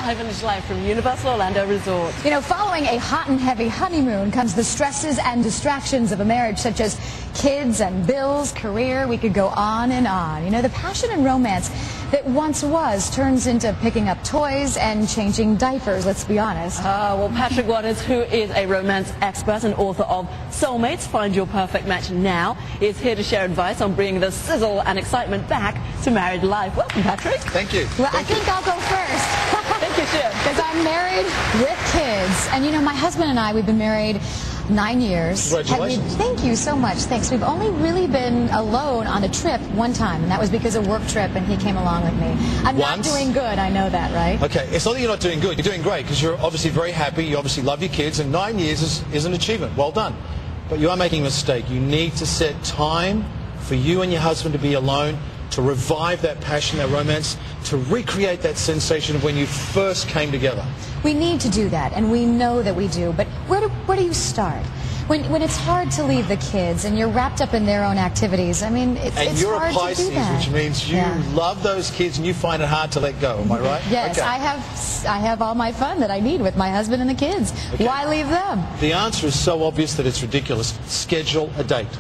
iVillagelive from Universal Orlando Resort. You know, following a hot and heavy honeymoon comes the stresses and distractions of a marriage, such as kids and bills, career. We could go on and on. You know, the passion and romance that once was turns into picking up toys and changing diapers, let's be honest. Well, Patrick Wanis, who is a romance expert and author of Soulmates, Find Your Perfect Match Now, is here to share advice on bringing the sizzle and excitement back to married life. Welcome, Patrick. Thank you. Well, I think I'll go first. Thank you, Jim. Because I'm married with kids. And, you know, my husband and I, we've been married 9 years. Congratulations. Thank you so much. Thanks. We've only really been alone on a trip one time, and that was because of a work trip, and he came along with me. I'm not doing good, I know that, right? Okay, it's not that you're not doing good. You're doing great because you're obviously very happy. You obviously love your kids, and 9 years is an achievement. Well done. But you are making a mistake. You need to set time for you and your husband to be alone, to revive that passion, that romance, to recreate that sensation of when you first came together. We need to do that, and we know that we do, but where do you start? When it's hard to leave the kids and you're wrapped up in their own activities, I mean, it's hard to do that. And you're a Pisces, which means you love those kids and you find it hard to let go, am I right? Yes, okay. I have all my fun that I need with my husband and the kids. Okay. Why leave them? The answer is so obvious that it's ridiculous. Schedule a date.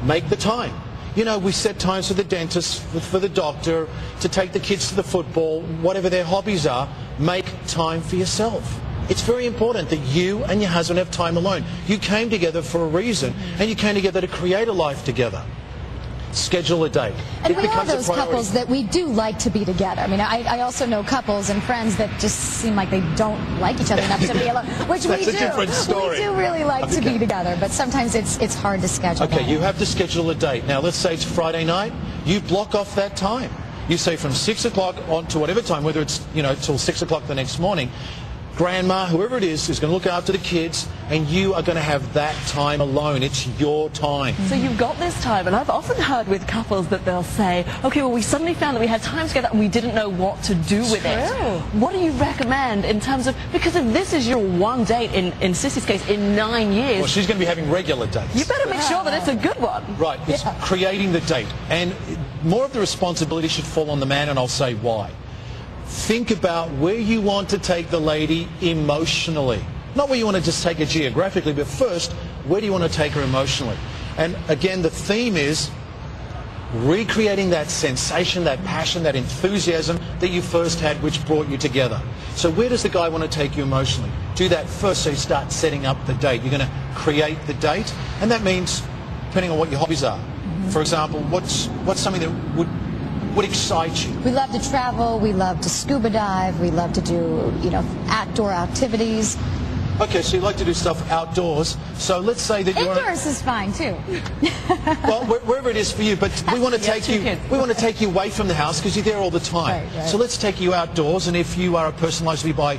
Make the time. You know, we set times for the dentist, for the doctor, to take the kids to the football, whatever their hobbies are. Make time for yourself. It's very important that you and your husband have time alone. You came together for a reason, and you came together to create a life together. Schedule a date. And we are those couples that we do like to be together. I mean, I also know couples and friends that just seem like they don't like each other enough to be alone, which we do. That's a different story. We do really like to be together, but sometimes it's hard to schedule. Okay, you have to schedule a date. Now, let's say it's Friday night. You block off that time. You say from 6 o'clock on to whatever time, whether it's, you know, till 6 o'clock the next morning, grandma, whoever it is going to look after the kids, and you are going to have that time alone. It's your time. So you've got this time, and I've often heard with couples that they'll say, okay, well, we suddenly found that we had time together and we didn't know what to do with it. What do you recommend in terms of, because if this is your one date, in Sissy's case, in 9 years... Well, she's going to be having regular dates. You better make sure that it's a good one. Right, it's creating the date. And more of the responsibility should fall on the man, and I'll say why. Think about where you want to take the lady emotionally. Not where you want to just take her geographically, but first, where do you want to take her emotionally? And again, the theme is recreating that sensation, that passion, that enthusiasm that you first had, which brought you together. So where does the guy want to take you emotionally? Do that first, so you start setting up the date. You're going to create the date, and that means, depending on what your hobbies are. For example, what's something that would excite you? We love to travel, we love to scuba dive, we love to do, you know, outdoor activities. Okay, so you like to do stuff outdoors. So let's say that you're indoors is fine too. Well, wherever it is for you, but we want to take you. We want to take you away from the house because you're there all the time. Right. So let's take you outdoors, and if you are a person likes to be by,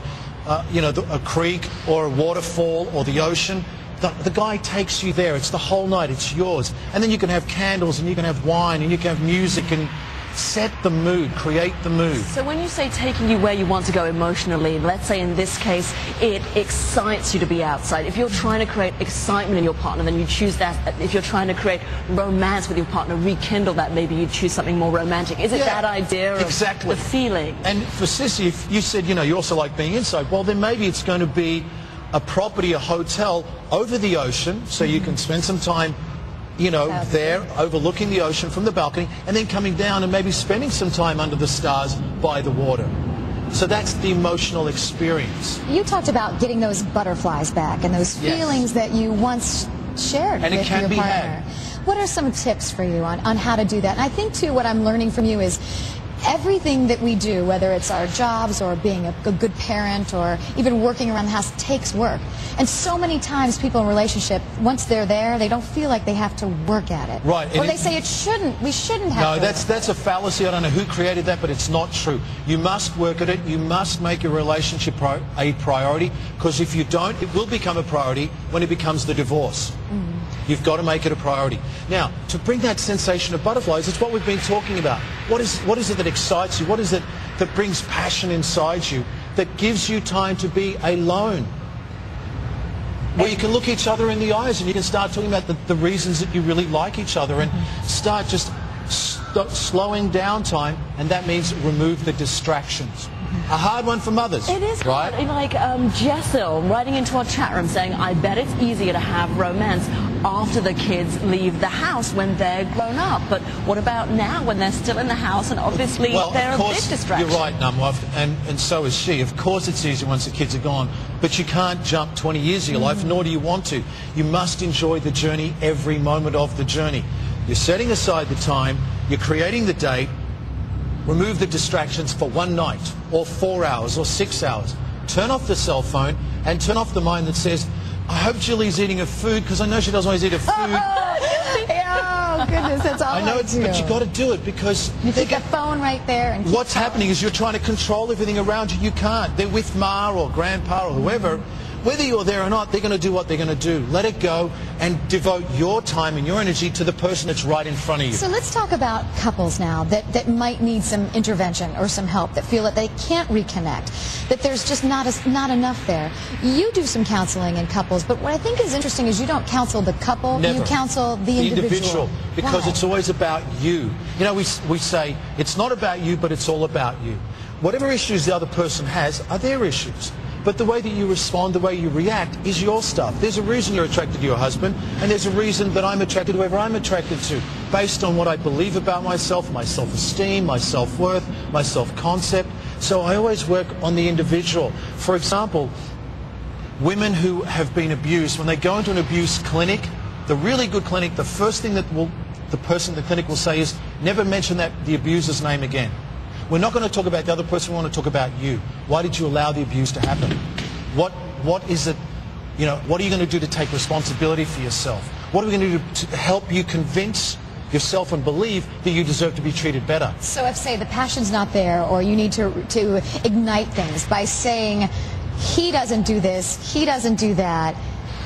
you know, a creek or a waterfall or the ocean. The guy takes you there. It's the whole night. It's yours. And then you can have candles, and you can have wine, and you can have music, and set the mood, create the mood. So when you say taking you where you want to go emotionally, let's say in this case it excites you to be outside. If you're trying to create excitement in your partner, then you choose that. If you're trying to create romance with your partner, rekindle that, maybe you choose something more romantic. Is it that idea of the feeling? And for Sissy, if you said, you know, you also like being inside, well, then maybe it's going to be a property, a hotel over the ocean, so you can spend some time, you know, there overlooking the ocean from the balcony, and then coming down and maybe spending some time under the stars by the water. So that's the emotional experience. You talked about getting those butterflies back and those feelings that you once shared with your partner. What are some tips for you on how to do that? And I think, too, what I'm learning from you is everything that we do, whether it's our jobs or being a good parent or even working around the house, takes work. And so many times people in a relationship, once they're there, they don't feel like they have to work at it. Right. Or they say we shouldn't have to. No, that's a fallacy. I don't know who created that, but it's not true. You must work at it. You must make your relationship a priority, because if you don't, it will become a priority when it becomes the divorce. You've got to make it a priority. Now, to bring that sensation of butterflies, it's what we've been talking about. What is it that excites you? What is it that brings passion inside you, that gives you time to be alone? Where you can look each other in the eyes and you can start talking about the reasons that you really like each other, and start just slowing down time, and that means remove the distractions. A hard one for mothers. It is right? hard. Like Jessel writing into our chat room saying, I bet it's easier to have romance after the kids leave the house when they're grown up. But what about now when they're still in the house and obviously they're a big distraction? You're right, Numwife, and so is she. Of course it's easier once the kids are gone, but you can't jump 20 years of your life, nor do you want to. You must enjoy the journey, every moment of the journey. You're setting aside the time, you're creating the date. Remove the distractions for one night, or 4 hours, or 6 hours. Turn off the cell phone and turn off the mind that says, I hope Julie's eating her food because I know she doesn't always eat her food. Oh, goodness, that's all I know, but you got to do it because... You take the phone right there and what's happening is you're trying to control everything around you. You can't. They're with Ma or Grandpa or whoever. Whether you're there or not, they're going to do what they're going to do. Let it go and devote your time and your energy to the person that's right in front of you. So let's talk about couples now that might need some intervention or some help, that feel that they can't reconnect, that there's just not enough there. You do some counseling in couples, but what I think is interesting is you don't counsel the couple, Never. You counsel the individual. Because Why? It's always about you. You know, we say, it's not about you, but it's all about you. Whatever issues the other person has are their issues. But the way that you respond, the way you react is your stuff. There's a reason you're attracted to your husband, and there's a reason that I'm attracted to whoever I'm attracted to, based on what I believe about myself, my self-esteem, my self-worth, my self-concept. So I always work on the individual. For example, women who have been abused, when they go into an abuse clinic, the really good clinic, the first thing that the person in the clinic will say is, never mention the abuser's name again. We're not going to talk about the other person, we want to talk about you. Why did you allow the abuse to happen? What is it, you know, what are you going to do to take responsibility for yourself? What are we going to do to help you convince yourself and believe that you deserve to be treated better? So if, say, the passion's not there, or you need to ignite things by saying, he doesn't do this, he doesn't do that,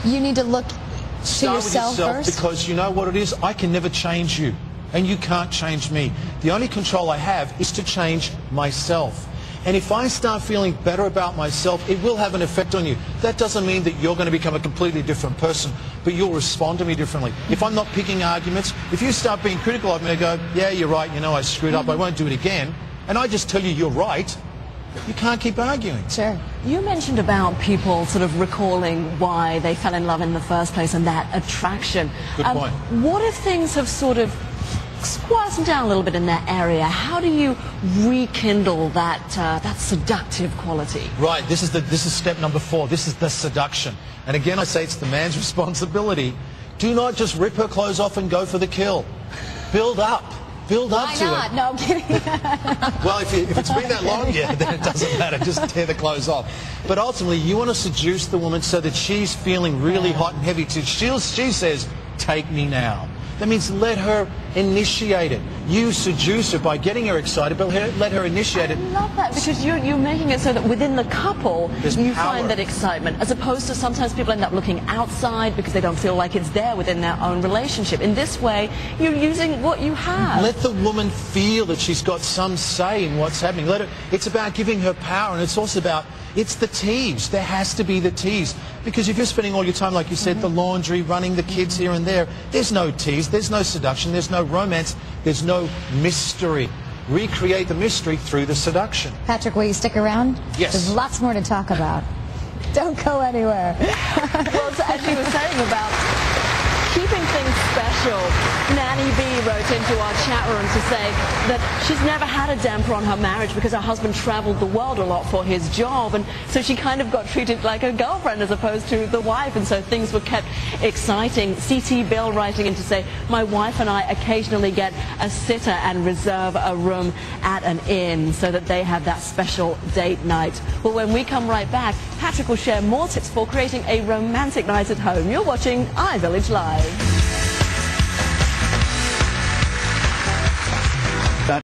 you need to look to yourself first? Because you know what it is? I can never change you. And you can't change me. The only control I have is to change myself. And if I start feeling better about myself, it will have an effect on you. That doesn't mean that you're going to become a completely different person, but you'll respond to me differently. If I'm not picking arguments, if you start being critical of me and go, yeah, you're right, you know, I screwed up, I won't do it again, and I just tell you you're right, you can't keep arguing. Sure. You mentioned about people sort of recalling why they fell in love in the first place and that attraction. Good point. What if things have sort of squashed down a little bit in that area? How do you rekindle that seductive quality? Right. This is step number 4. This is the seduction. And again, I say it's the man's responsibility. Do not just rip her clothes off and go for the kill. Build up. Build up to it. Why not? No, I'm kidding. Well, if it's been that long, yeah, then it doesn't matter. Just tear the clothes off. But ultimately, you want to seduce the woman so that she's feeling really hot and heavy too. She says, take me now. That means let her initiate it. You seduce her by getting her excited, but let her initiate it. I love that, because you're making it so that within the couple, you power. find that excitement, as opposed to sometimes people end up looking outside because they don't feel like it's there within their own relationship. In this way, you're using what you have. Let the woman feel that she's got some say in what's happening. It's about giving her power, and it's also about, it's the tease. There has to be the tease. Because if you're spending all your time, like you said, the laundry, running the kids here and there, there's no tease, there's no seduction, there's no romance, there's no mystery. Recreate the mystery through the seduction. Patrick, will you stick around? Yes. There's lots more to talk about. Don't go anywhere. Well, so as you were saying about keeping things special, Nanny B wrote into our chat room to say that she's never had a damper on her marriage because her husband traveled the world a lot for his job, and so she kind of got treated like a girlfriend as opposed to the wife, and so things were kept exciting. CT Bill writing in to say, my wife and I occasionally get a sitter and reserve a room at an inn so that they have that special date night. Well, when we come right back, Patrick will share more tips for creating a romantic night at home. You're watching iVillage Live.